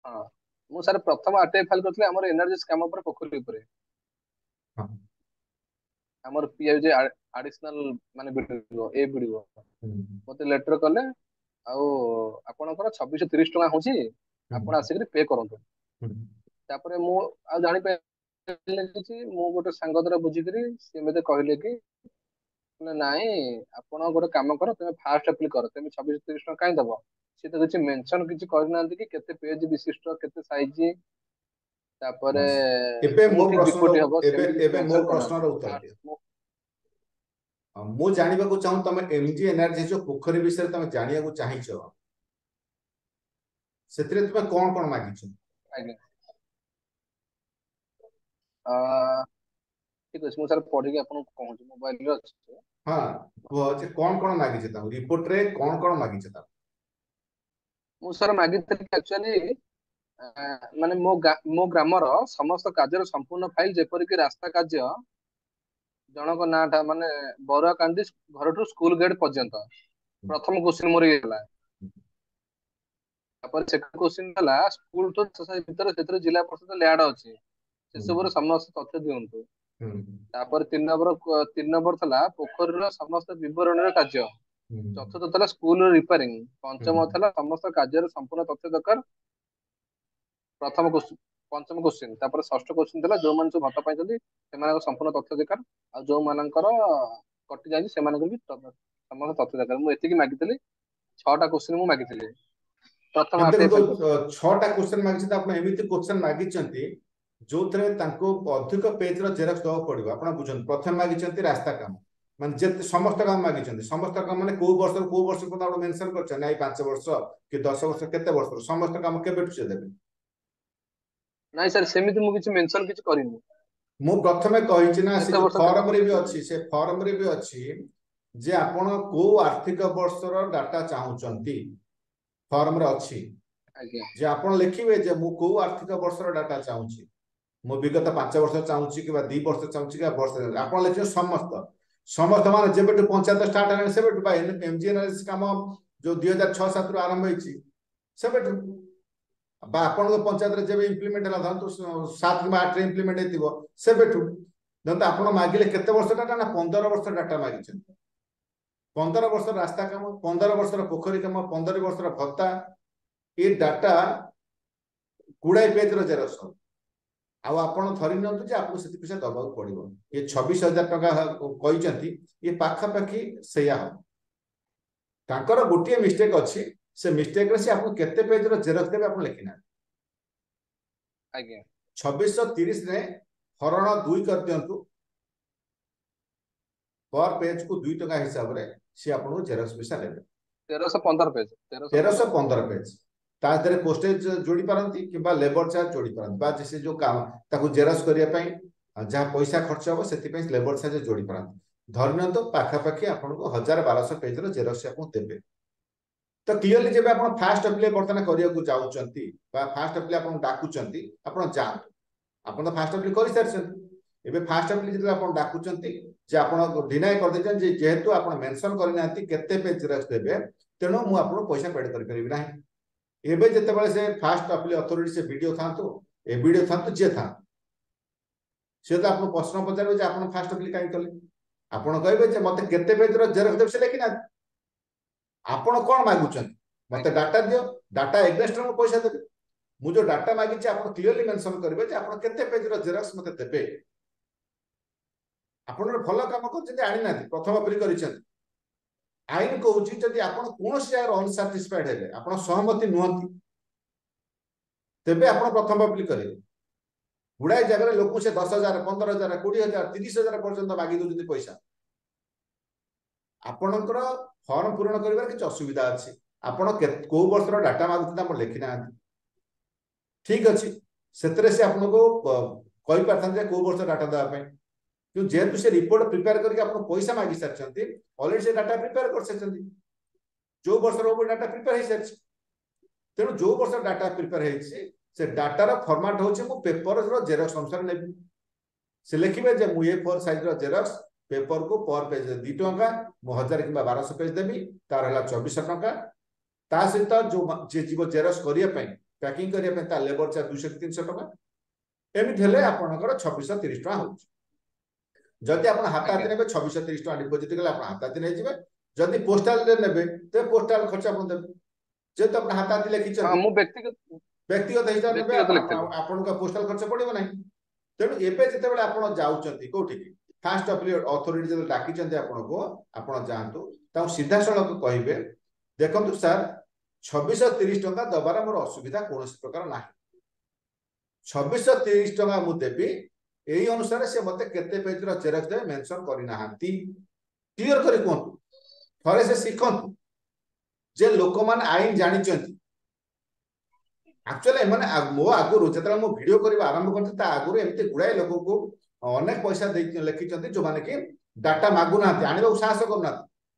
हाँ ମୁଁ ସାର୍ ପ୍ରଥମ ଆରଟିଆଇ ଫାଇଲ କରିଥିଲି ଆମର ଏନର୍ଜି କାମ ଉପରେ ପୋଖରୀ ଉପରେ ହଁ। ଆମର ପିଆଇଜି ଆଡିସନାଲ ମାନେ ଭିଡିଓ ଏ ଭିଡିଓ ହୁଁ ମତେ ଲେଟର କଲେ ଆଉ ଆପଣଙ୍କର 2630 ଟଙ୍କା ହଉଛି ହୁଁ ଆପଣ ଆସିକିରି ପେ କରନ୍ତୁ। ହୁଁ ତାପରେ ମୁଁ ଆଉ ଜାଣିପାରିଲି କିଛି ମୁଁ ଗୋଟେ ସାଙ୍ଗ ଦ୍ୱାରା ବୁଝିକିରି ସେ ମତେ କହିଲେ କି ନା ନାଇଁ ଆପଣ ଗୋଟେ କାମ କର ତମେ ଫାଷ୍ଟ ଆପ୍ଲି କର ତମେ 2630 ଟଙ୍କା କାଇଁ ଦବ ସିଏ ତ କିଛି ମେନସନ କିଛି କରିନାହାନ୍ତି କି କେତେ ପେଜ ବିଶିଷ୍ଟ କେତେ ସାଇଜ ତାପରେ ବାସ୍। ଏବେ ମୋ କୋଉଠି ପ୍ରଶ୍ନର ବିକୁଟି ହବ ଏବେ ସେମିତି କିଛି ଏବେ ମୋ ମେନସନ ପ୍ରଶ୍ନର କରିନାହାନ୍ତି ଉତ୍ତର ଦିଅ। ଫାଷ୍ଟ ମୁଁ ଜାଣିବାକୁ ଚାହୁଁ ତମେ ଏମଜି ଏନର୍ଜି ଯୋଉ ପୋଖରୀ ବିଷୟରେ ତମେ ଜାଣିବାକୁ ଚାହିଁଛ ସେଥିରେ ତୁମେ କଣ ମାଗିଛ? ଆଜ୍ଞା ଆ ଠିକ ଅଛି ମୁଁ ସାର୍ ପଢିକି ଆପଣଙ୍କୁ କହୁଛି ମୋବାଇଲରେ ଅଛି। ହଁ କୁହ ଯେ କଣ ମାଗିଛ ତାଙ୍କୁ ରିପୋର୍ଟ ରେ କଣ ମାଗିଛ ତାଙ୍କୁ? ମୁଁ ସାର୍ ମାଗିଥିଲି ଆକ୍ଚୁଆଲି ମାନେ ମୋ ଗ୍ରାମର ସମସ୍ତ କାର୍ଯ୍ୟର ସମ୍ପୂର୍ଣ୍ଣ ଫାଇଲ ଯେପରିକି ରାସ୍ତା କାର୍ଯ୍ୟ ଜଣଙ୍କ ନାଁଟା ମାନେ ବରୁଆ କାନ୍ଦି ଘରଠୁ ସ୍କୁଲ ଗେଟ ପର୍ଯ୍ୟନ୍ତ ପ୍ରଥମ କୋଶ୍ଚିନ୍ ମୋର ଇଏ ହେଲା। ତାପରେ ସେକେଣ୍ଡ କୋଶ୍ଚିନ୍ ହେଲା ସ୍କୁଲ ଟୁ ସୋସାଇଟି ଭିତରେ ସେଥିରେ ଜିଲ୍ଲା ପରିଷଦ ଲ୍ୟାଡ ଅଛି ହୁଁ ସେସବୁର ସମସ୍ତ ତଥ୍ୟ ଦିଅନ୍ତୁ। ହୁଁ ତାପରେ ତିନି ନମ୍ବର ଥିଲା ପୋଖରୀର ସମସ୍ତ ବିବରଣୀର କାର୍ଯ୍ୟ। ହୁଁ ଚତୁର୍ଥ ଥିଲା ସ୍କୁଲ ରିପାରିଂ ହୁଁ ପଞ୍ଚମ ଥିଲା ସମସ୍ତ କାର୍ଯ୍ୟର ସମ୍ପୂର୍ଣ୍ଣ ତଥ୍ୟ ଦରକାର ପ୍ରଥମ କୋଶ୍ଚିନ୍ ପଞ୍ଚମ କୋଶ୍ଚିନ୍ ତାପରେ ଷଷ୍ଠ କୋଶ୍ଚିନ୍ ଥିଲା ଯୋଉମାନେ ସବୁ ଭତ୍ତା ପାଇଛନ୍ତି ସେମାନଙ୍କ ସମ୍ପୂର୍ଣ୍ଣ ତଥ୍ୟ ଦରକାର ଆଉ ଯୋଉମାନଙ୍କର କଟି ଯାଇଛି ସେମାନଙ୍କୁ ବି ସମସ୍ତ ତଥ୍ୟ ଦରକାର ମୁଁ ଏତିକି ମାଗିଥିଲି 6ଟା କୋଶ୍ଚିନ୍ ମୁଁ ମାଗିଥିଲି। ପ୍ରଥମ କିନ୍ତୁ ଆରଟିଆଇ ଦେଖନ୍ତୁ ଫାଇଲ କରିଥିଲି 6ଟା କ୍ୱେଶ୍ଚନ ମାଗିଛନ୍ତି ଆପଣ ଏମିତି କ୍ୱେଶ୍ଚନ ମାଗିଛନ୍ତି ଯୋଉଥିରେ ତାଙ୍କୁ ଅଧିକ ପେଜ ର ଜେରକ୍ସ ଦବାକୁ ପଡିବ ଆପଣ ବୁଝନ୍ତୁ ପ୍ରଥମେ ମାଗିଛନ୍ତି ରାସ୍ତା କାମ ମାନେ ଯେତେ ସମସ୍ତ କାମ ମାଗିଛନ୍ତି ସମସ୍ତ କାମ ମାନେ କୋଉ ବର୍ଷ ଆପଣ ମେନସନ କରିଛନ୍ତି ନା ଏଇ 5 ବର୍ଷ କି 10 ବର୍ଷ କେତେ ବର୍ଷ ସମସ୍ତ କାମ କେବେଠୁ ସେ ଦେବେ? ନାଇଁ ସାର୍ ସେମିତି ମୁଁ କିଛି ମେନସନ କିଛି କରିନି। ମୁଁ ପ୍ରଥମେ କହିଛି ନା ସେ କେତେ ଯୋଉ ବର୍ଷ କେତେ ଫର୍ମରେ ବର୍ଷ ବି କହିନି ଅଛି ସେ ଫର୍ମରେ ବି ଅଛି ଯେ ଆପଣ କୋଉ ଆର୍ଥିକ ବର୍ଷର ଡାଟା ଚାହୁଁଛନ୍ତି ଫର୍ମରେ ଅଛି ଆଜ୍ଞା ଯେ ଆପଣ ଲେଖିବେ ଯେ ମୁଁ କୋଉ ଆର୍ଥିକ ବର୍ଷର ଡାଟା ଚାହୁଁଛି ମୁଁ ବିଗତ 5 ବର୍ଷ ଚାହୁଁଛି କିମ୍ବା 2 ବର୍ଷ ଚାହୁଁଛି କିମ୍ବା ବର୍ଷ ଆପଣ ଲେଖିବେ ସମସ୍ତ ମାନେ ଯେବେଠୁ ପଞ୍ଚାୟତ ଷ୍ଟାର୍ଟ ହେଲାଣି ସେବେଠୁ ବା ଏମଜିଏନଆରଏସ କାମ ଯୋଉ 2006-07 ରୁ ଆରମ୍ଭ ହେଇଛି ସେବେଠୁ ବା ଆପଣଙ୍କ ପଞ୍ଚାୟତରେ ଯେବେ ଇମ୍ପ୍ଲିମେଣ୍ଟ ହେଲା ଧରନ୍ତୁ 7 କିମ୍ବା 8ରେ ଇମ୍ପ୍ଲିମେଣ୍ଟ ହେଇଥିବ ସେବେଠୁ ଧରନ୍ତୁ ଆପଣ ମାଗିଲେ କେତେ ବର୍ଷ ଡାଟା ନା 15 ବର୍ଷ ଡାଟା ମାଗିଛନ୍ତି 15 ବର୍ଷର ରାସ୍ତା କାମ 15 ବର୍ଷର ପୋଖରୀ କାମ 15 ବର୍ଷର ଭତ୍ତା ଏ ଡାଟା ଗୁଡାଏ ପେଜର ଜେରକ୍ସ ଆଉ ଆପଣ ଧରି ନିଅନ୍ତୁ ଯେ ଆପଣଙ୍କୁ ସେତିକି ପଇସା ଦବାକୁ ପଡିବ ଇଏ 26,000 ଟଙ୍କା କହିଛନ୍ତି ଇଏ ପାଖାପାଖି ସେଇଆ ହବ ତାଙ୍କର ଗୋଟିଏ ମିଷ୍ଟେକ ଅଛି ସେ ମିଷ୍ଟେକରେ ସେ ଆପଣଙ୍କୁ କେତେ ପେଜର ଜେରକ୍ସ ଦେବେ ଆପଣ ଲେଖିନାହାନ୍ତି ଆଜ୍ଞା 2630ରେ ହରଣ 2 କରିଦିଅନ୍ତୁ पर पेज को 2 टका हिसाब रे सी आपको जेरक्स पैसा देबे 1315 पेज 1315 पेज 1315 पेज ता देरे पोस्टेज जोड़ी पारंती किबा लेबर चार्ज जोड़ी पारंती बा जे जो काम ताको जेरक्स करिया पई जहाँ पैसा खर्च हम से लेबर चार्ज जोड़ी पारंती धरन तो पाखापाखि आपको 1000-1200 पेज जेरक्स आपको देबे तो क्लियरली जब आप फास्ट अप्लाई बर्तमान करने जाऊँगी फास्ट अप्लाई आप डाकुंट आप जातु आप तो फास्ट अप्लाई कर सारी एवं फास्ट अप्लाई जो आप डाकुंट जे आप डिनाए कर जेहेतु आप मेंशन करना केते पेज जेरक्स देबे तेणु मु आपको पैसा पेड कर परिबि नाही एबे जेतेबेले से फास्ट अप्लाई अथॉरिटी से वीडियो थांतु ए वीडियो थांतु जे था से तो आपको प्रश्न पचारे जे आप फास्ट अप्लाई काई कले आपण कहबे जे मते केते पेज रो जेरक्स देबे से लेकिना आपण कोन मागुचन मते ଆଜ୍ଞା डाटा दियो डाटा एग्नेस्ट में पैसा देबे मु जो डाटा मागिचे आप क्लियरली मेंशन करेंगे जे आप केते पेज रो जेरक्स मते देबे आपण भल काम कर आनी ना प्रथम अप्लाई कर आईन कहूँ जदि आप कौन जगह अनसाटिस्फाइड है आप सहमति नुहति तेबे आप प्रथम अप्लाई करेंगे गुड़ाए जगह लोक से 10,000 15,000 20,000 30,000 पर्यटन मागी दौरान पैसा आपणकर फर्म पूरण कर कि असुविधा अच्छी आपण कौ वर्ष डाटा मागुच्च लिखिना ठीक अच्छे से आपको कही पारे कौ वर्ष डाटा देवाई कि जेहेतु से रिपोर्ट प्रिपेयर करके पैसा मागी सारी अलरेडी से डाटा प्रिपेयर कर सारी जो वर्ष डाटा प्रिपेयर हो सारी तेणु जो वर्ष डाटा प्रिपेयर से डाटार फर्माट हूँ पेपर जेरक्स अनुसार ने से लिखे मुझे A4 साइज जेरक्स पेपर को पर पेज 2 टंका मु 1000 कि 1200 पेज देवी तार है 2400 टंका ता सहित जो जे जीव जेरक्स करने पैकिंग करने ता लेबर चार्ज 200 300 टका एमती हेले आपनकर 2630 टका होउछ जदि आपण हाताती आज्ञा नेबे 2630 टका डिपोजिट कले आपण हाताती नै जिवे जदि पोस्टल रे नेबे ते पोस्टल खर्च आपण देबे जेत आपण हाताती लिखि हाँ चंदी मु व्यक्तिगत हिसाब नेबे व्यक्तिगत लिखिଥିଲି आपण का पोस्टल खर्च पड़िबो नै तेणु एबे जेतेबेले आपण जाउचंती कोठी की फास्ट अथॉरिटी जब डाकी चंदी आपण को आपण जानतु ता सीधा सड़क कहिबे देखंतु सर 2630 टका दबार मोर असुविधा कोनोसी प्रकार नाही 2630 टका मु देबी एई अनुसार से मते केते पेज रो जेरक्स दे मेंशन करि नाहंती क्लियर करी कोंतु थरे से सिखंतु जे लोकमान आईन जानि चंती एक्चुअली माने मो आगुरु जतरा मो वीडियो करबा आरंभ करते ता आगुरु एमते गुडाय लोक को अनेक पैसा दे लिखि चंती जो माने कि डाटा मागु ना आनिबा साहस करना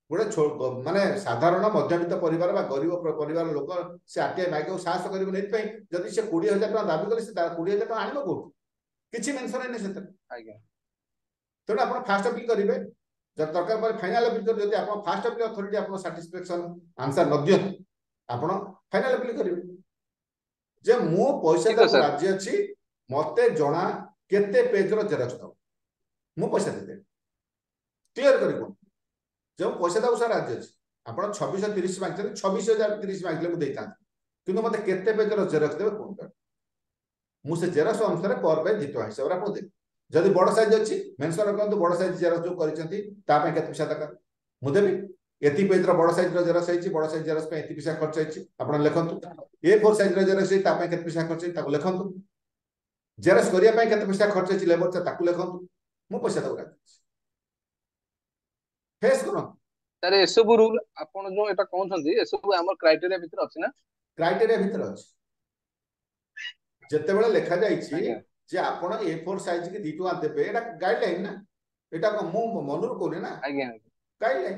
गोटे माने साधारण मध्यवित्त परिवार बा गरीब परिवार लोक से आरटीआई मागे साहस करिबो नै पई जदि से 20000 टका दाबी करे से 20000 टका आनिबो को किछि मेंशन नै सेते आज्ञा तेणु आप फास्ट अपील करेंगे जब दरकार पड़े फाइनाल अपील कर जब आप फास्ट अपील अथॉरिटी आप सैटिस्फैक्शन आंसर न दियंतु आप फाइनाल अपील करेंगे जे मु पैसा ठीक है देबो सर राज्य अछि मते जणा केते पेज रो जेरक्स दो मु पैसा देते क्लियर करिबो जे मु पैसा देबो सर राज्य अछि आपण 2630 मांगते 26030 मांगले मु देता किंतु मते केते पेज रो जेरक्स देबे कोन कर मु से जेरक्स अनुसार पर बाय दितो हिसाब रा आपण दे जदि बड़ साइज अछि मेंशन करंतु बड़ साइज जेरक्स जो करिसेंती ता पे केते पैसा दरकार मु देबी एती पेज रो बड़ साइज रो जेरक्स आइछि बड़ साइज जेरक्स पे एती पैसा खर्च आइछि आपण लेखंतु A4 साइज रो जेरक्स ता पे केते पैसा खर्च आइछि ताको लेखंतु जेरक्स करिया पे केते पैसा खर्च आइछि लेबर ता ताको लेखंतु मु पैसा दउ फेस करो सर ए सब रूल आपण जो एटा कहउछंती ए सब हमर क्राइटेरिया भीतर अछि ना क्राइटेरिया भीतर अछि जेते बेले लेखा जाइछि आज्ञा जे आपण A4 साइज के 2 टका देबे एटा गाइडलाइन ना एटा को मु मनुर कोने ना आज्ञा गाइडलाइन